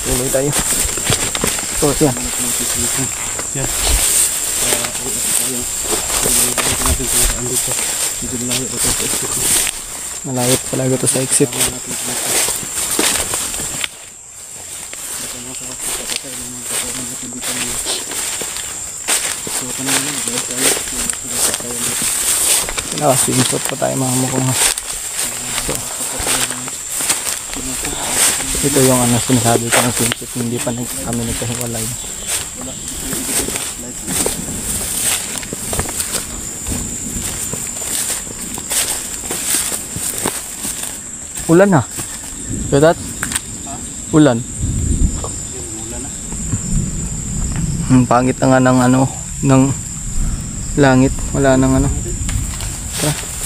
Tuloy tayo. So, yan. Yan. Malayo talaga to sa exit. Swimsuit pa tayo mga mukong. So, ito yung ano sinasabi ko ng swimsuit, hindi pa kami nagkahiwalay. Ulan na. So that? Ulan. Pangit na nga ng ano, ng langit. Wala nang ano. Tara.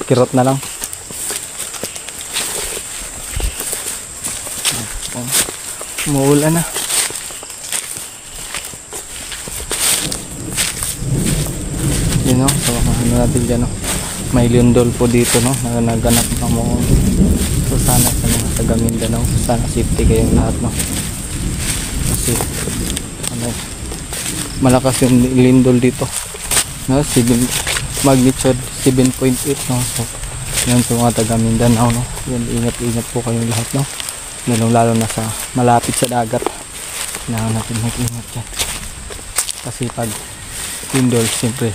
Kirot na lang. Umuulan na. Yun o. So ano natin dyan o. May lindol po dito no. Naganap na mo. So sana sa mga taga Mindanao. Sana safety kayong lahat no. Kasi ano, malakas yung lindol dito. No, magnitude 7.8 no. So yan sa mga taga Mindanao no. Yan, ingat po kayong lahat no. Lalo na sa malapit sa dagat. Kailangan natin mag-ingat dyan. Kasi pag lindol siyempre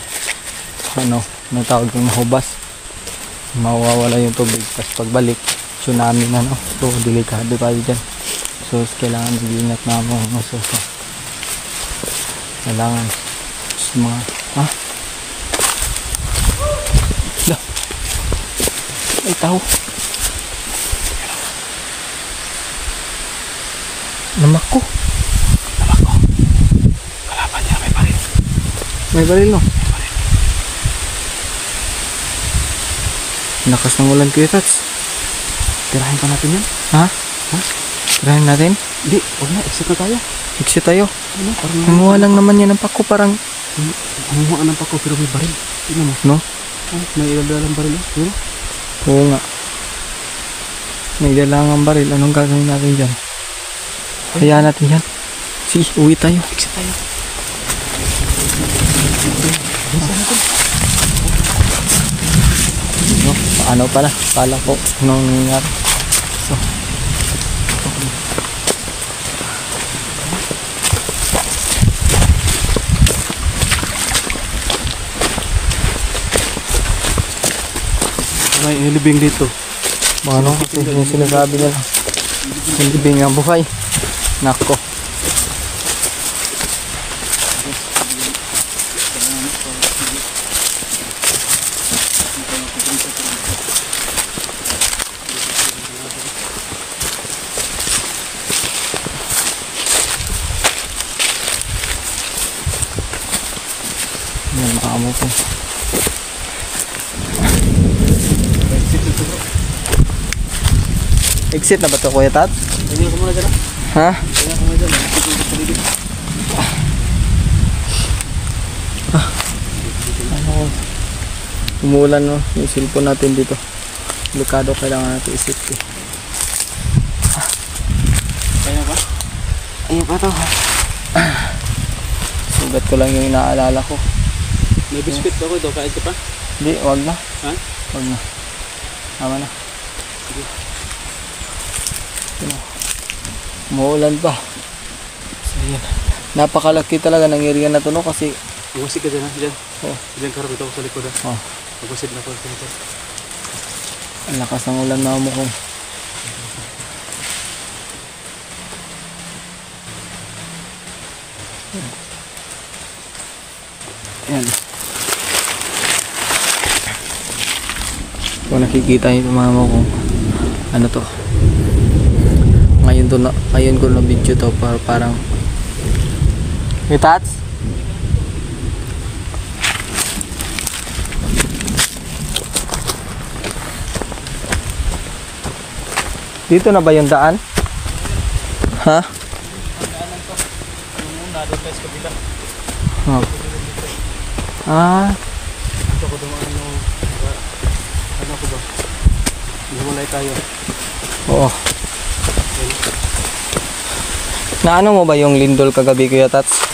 ano, nang tawag yung mahubas, mawawala yung tubig. Tapos pagbalik tsunami na no. So delikado tayo dyan. So kailangan mag-ingat na mo no. So kailangan sa mga ay tao. Namak ko. Kalaban niya may baril. May baril no? May baril. Lakas ng ulan Kuya Tats. Tirahin pa natin yan. Ha? Tirahin natin? Hindi, huwag na, exit na tayo. Exit tayo. Ano? Kumuha lang naman yan ng pako parang. Kumuha ng pako pero may baril. Tingnan mo. No? May ilang baril eh. Pero? Oo nga. May dalangang baril. Anong gagawin natin dyan? Kaya natin yan. Sige, uwi tayo. Exit tayo. No, ano pala? Kala ko anong nangyari. So, may ilibing dito. ano kasi yung sinasabi nila. Yung libing ang buhay. Nako. Yan, maamo po. Exit na ba ito Kuya Tat? Tingnan ko muna dyan. Ha? Tingnan ko muna dyan. Ano, umuulan no, yung cellphone natin dito. Delikado, kailangan natin i-safety. Kaya ba? Ayun pa to. Sugat ko lang yung inaalala ko. May biscuit ako ito, kahit ka pa? Hindi, wag na. Ha? Wag na. Tama na. Sige. Umuulan pa. So yan. Napakalaki talaga ng area na to no, kasi Magwasid ka dyan ha, dyan. oh, Dyan karap ito ako sa likod ha. oh, Magwasid na ako sa likod. ang lakas ng ulan na mo kong. Yan. Kung nakikita niyo mga mo kung ano to. Ngayon ko na video to para parang Hey Tats? Dito na ba yung daan? Ha? Daanan to. Yung muna, doon tayo sa kabila. Oh. Ah, Dito ko dumaan yung... Ano ko ba? Hiwalay tayo. oo. Naano mo ba yung lindol kagabi, Kuya Tats?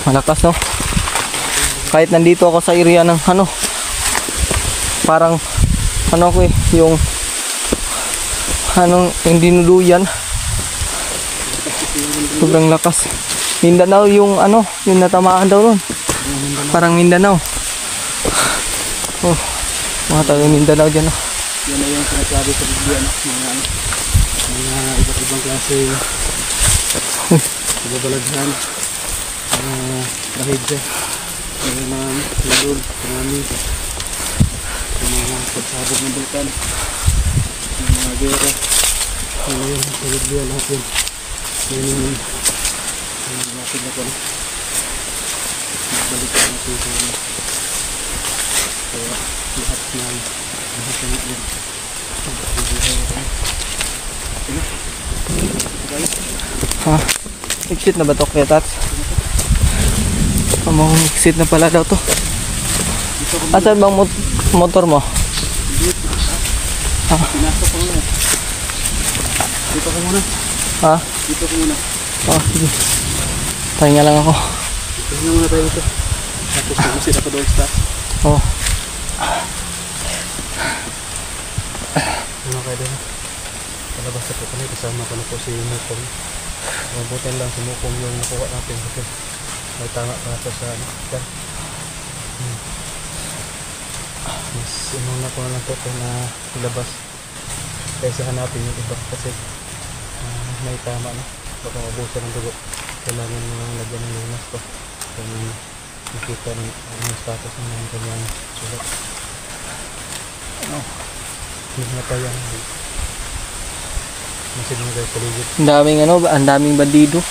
Malakas, no? Kahit nandito ako sa area ng ano, parang ano ko eh, yung anong yung dinuluyan. Sobrang lakas. Mindanao yung ano, yung natamaan daw nun. Parang Mindanao. Oh, mga taga Mindanao dyan, no? Yan na yung sinasabi sa Biblia, no? Mga iba't ibang klase babalaghan, trahedya, mga lindol, tsunami, mga pagsabog ng bulkan, mga gera. Yan na yung sa Biblia lahat yun. Yan yung natin na pala. Balikan natin sa mga. Kaya lahat ng natin yun. Ha? Exit na ba to, Kuya Tats? Among exit na pala daw to. Asan bang motor mo? Pinasok ko muna. Dito ko muna. Ha? Dito ko muna. Oh, sige. Pahinga lang ako. Tingnan muna tayo dito. Tapos mamusit ako doon sa taas. Oh. Ano kayo doon? Palabas ako kami. Kasama ko na po si Mukong. Mabutan lang si Mukong yung nakuha natin. Kasi may tanga pa ito sa ano. Yan. Mas inuna ko na lang po ito na ilabas. Kaysa hanapin yung iba. Kasi may tama na. Baka mabusan ng dugo. Kailangan mo lang lagyan ng lunas ko. Kung nakita ng status ng kanyang sulat. Hindi na tayo masid mo guys paligid. Ang daming ano, ang daming bandido.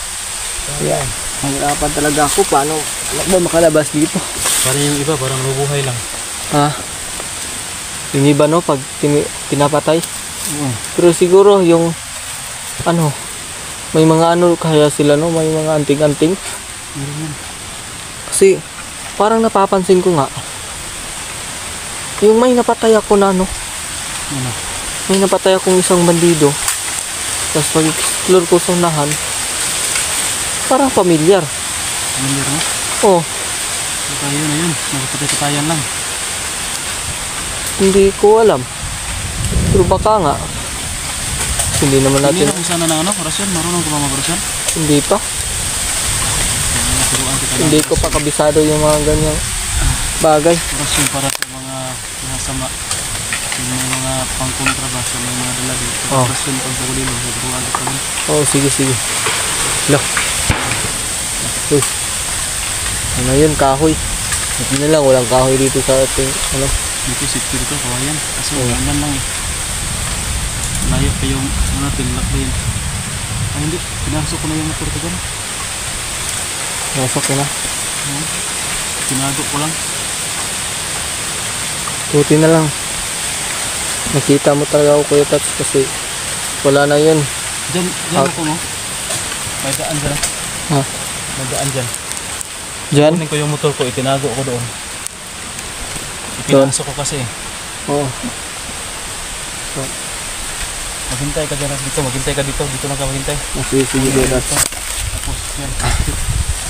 Kaya, mahirapan talaga ako. Paano ba makalabas dito? Parang yung iba, parang nabubuhay lang. Ha? Yung iba, no, pag pinapatay. Pero siguro yung ano, may mga ano kaya sila, no, may mga anting-anting. Kasi parang napapansin ko nga yung may napatay ako na ano, Ano? may napatay akong isang bandido. Tapos pag-explore ko sa unahan, parang familiar. Ano mo? Oh, Tayo na yun. Nakapatay-patayan lang. hindi ko alam. Pero baka nga hindi naman Hindi natin, na kung sana na ano, orasyon. Marunong ka ba mag-orasyon? hindi pa. Naturuan kita Hindi ko pa kabisado yung mga ganyang bagay. orasyon para sa mga sama. Yung mga pangkontra ba sa mga dala dito. Oh. Orasyon pagpaguli mo. Naturuan kita lang. Oh, sige, sige. Lo. Uy. Ano yun, kahoy. Hindi na lang, walang kahoy dito sa ating, ano. Dito, safety dito, kawayan. Kasi ulan lang eh. Layo pa yung ano natin, lakbayin. Ay hindi, pinasok ko na yung motor ko dyan. Nasok ko na. Tinago ko lang. Buti na lang. Nakita mo talaga ako, Kuya Tats, kasi wala na yun. Diyan ako no. May daan dyan. Ha? May daan dyan. Diyan? Kunin ko yung motor ko, itinago ko doon. Doon? Ipinasok ko kasi. Oo. Maghintay ka dyan dito, maghintay ka dito. Dito na ka maghintay. Sige, sige, Kuya Tats. Tapos yan.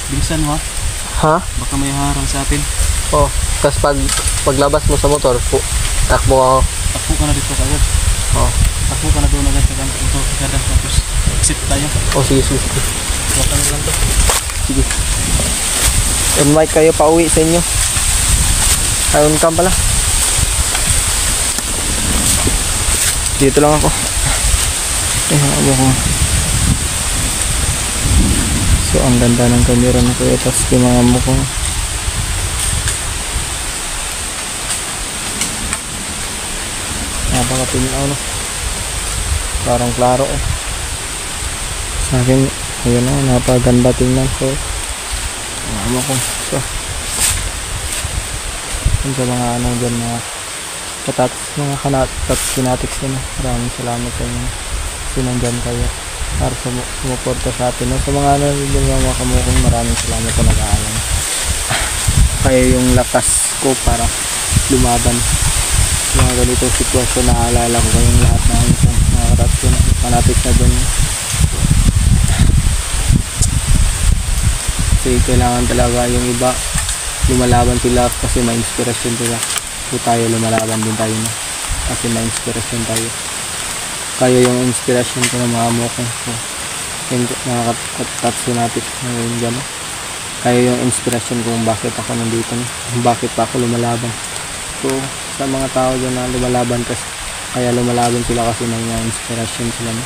Bilisan mo ha. Ha? Baka may harang sa atin. Oh. Tapos paglabas mo sa motor, takbo ako. Takbo ka na dito kagad. Oh. Takbo ka na doon agad sa motor kagad. Tapos exit tayo. Oh, sige, sige, sige. Wakan lang to. Sige. On mic kayo pa uwi sa inyo. Ay, on cam pala. Dito lang ako. Abo ko. So, ang ganda ng camera na Kuya Tats, yung mga mukha. Napakatinaw, no? Parang klaro, eh. Sa akin, ayun na, napaganda tingnan ko. Ano ko. So, yun sa mga anong dyan, mga katats, mga kanatats, kinatics yun. Maraming salamat sa inyo. kasi nandyan kayo para sumuporta sa atin. No? Sa mga nanonood mga kamukong, maraming salamat po nag-aalam. Kayo yung lakas ko para lumaban sa mga ganitong sitwasyon. Naalala ko kayong lahat na mga fanatics na dyan. Kasi kailangan talaga yung iba lumalaban sila kasi may inspirasyon sila. So tayo lumalaban din tayo na kasi may inspirasyon tayo. Kayo yung inspirasyon ko ng mga mukong. So yung nakakatatsunatik ngayon gano'n. Kayo yung inspirasyon kung bakit ako nandito, kung bakit pa ako lumalaban. So sa mga tao dyan na lumalaban kasi, kaya lumalaban sila kasi may mga inspirasyon sila. No?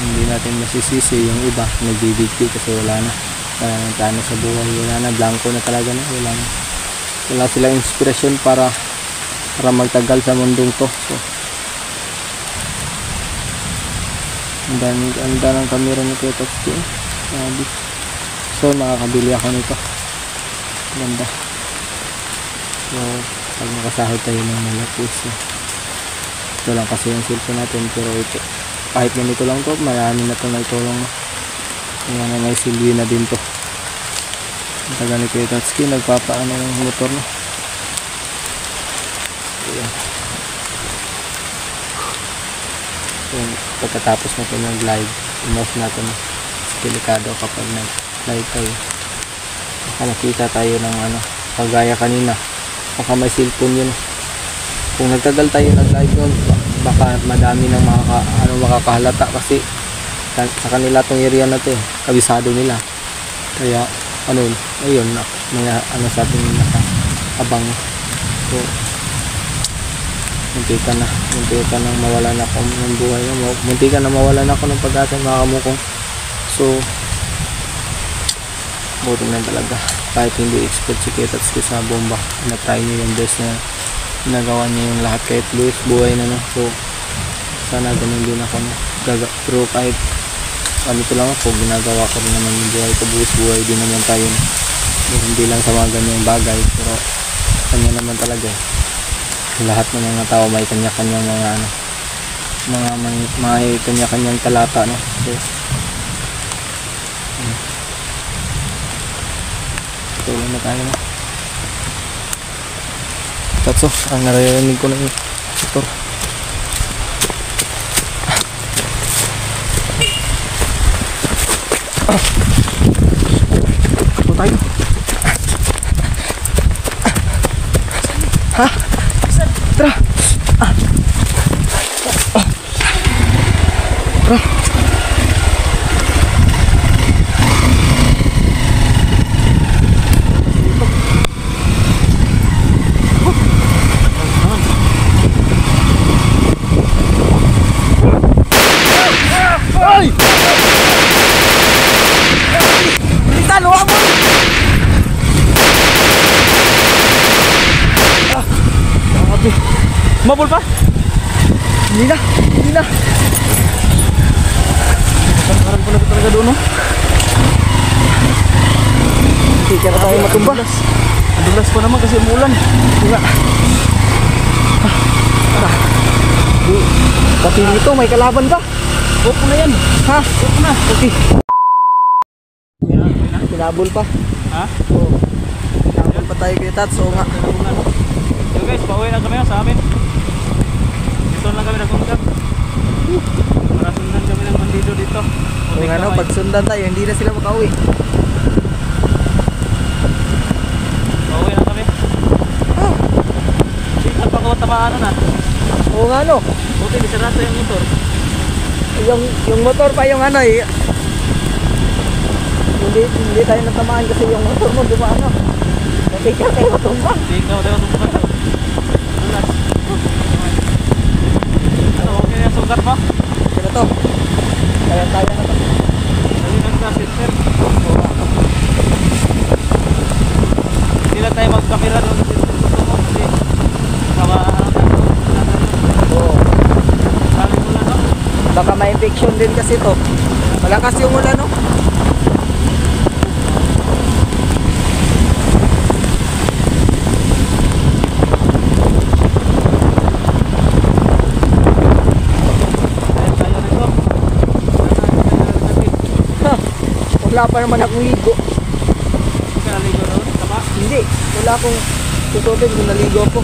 Hindi natin masisisi yung iba nagbibigti kasi wala na plano sa buhay, wala na, blanco na talaga na, wala silang inspirasyon para magtagal sa mundong to. So ang ganda ng camera ni Kuya Tatsuki. So makakabili ako nito, ganda. So pag makasahod tayo ng malaki, so ito lang kasi yung cellphone natin, pero ito kahit ganito lang to, marami na ito na itulong. Ayan, may silbi na din to. Ang taga ni Kuya Tatsuki, nagpapaano ng motor na. Ayan. So, pagkatapos na ito ng live, i-off natin. Delikado kapag nag-live tayo. Baka nakita tayo ng kagaya kanina. Baka may cellphone yun. Kung nagtagal tayo nag-live yun, baka madami ng makakahalata kasi sa kanila tong area na to, kabisado nila. Kaya ayun na may sa atin nakaabang. So muntikan na mawalan ako ng buhay, muntikan na mawalan ako ng pag-asa mga kamukong. So buti na talaga kahit hindi expert si Kuya Tatsuki sa bomba, na-try niyo yung best na ginagawa niya yung lahat kahit buhay na, no? So sana ganun din ako, no? Pero kahit ito lang ako, ginagawa ko rin naman yung buhay ko, buhay din naman tayo, no? Hindi lang sa mga ganyang bagay, pero kanya naman talaga lahat ng mga tao may kanya-kanyang may kanya-kanyang talata, no? So tulong na tayo, no? Tatso, ang naririnig ko na yung motor. Ito tayo. Ha? Tara. Tara. Ay! Bilisan, huwag mo! Grabe. Mabul pa? Hindi na. Parang pala talaga doon, no? Hindi ka na tayo matumba. Madulas pa naman kasi umulan. Wala. Pati nito, may kalaban ka. Opo na yan. Ha? Opo na. Okay. Pinabol pa. Ha? Oo. Pinabol pa tayo kay Tats. Oo nga. So guys, pauwi na kami sa amin. Dito lang kami nagpunta. Para sundan kami ng bandido dito. Kung pag sundan tayo, hindi na sila makauwi. Pauwi na kami. Dito pa ko tamaan na. Oo nga, no? Buti di sarado yung motor. Yung motor pa yung hindi tayo natamaan kasi yung motor mo dumaan, no? Kasi ka tayo matumba. Hindi ka tayo matumba. Okay na sugat mo? Okay na to. Kaya na to. Dali na sa center. Hindi na tayo magkamera doon sa center. Kasi baka may infection din kasi to. Malakas yung ulan, no? wala pa naman akong ligo. Naligo ron? Tama? Hindi, wala akong susutin kung naligo ako.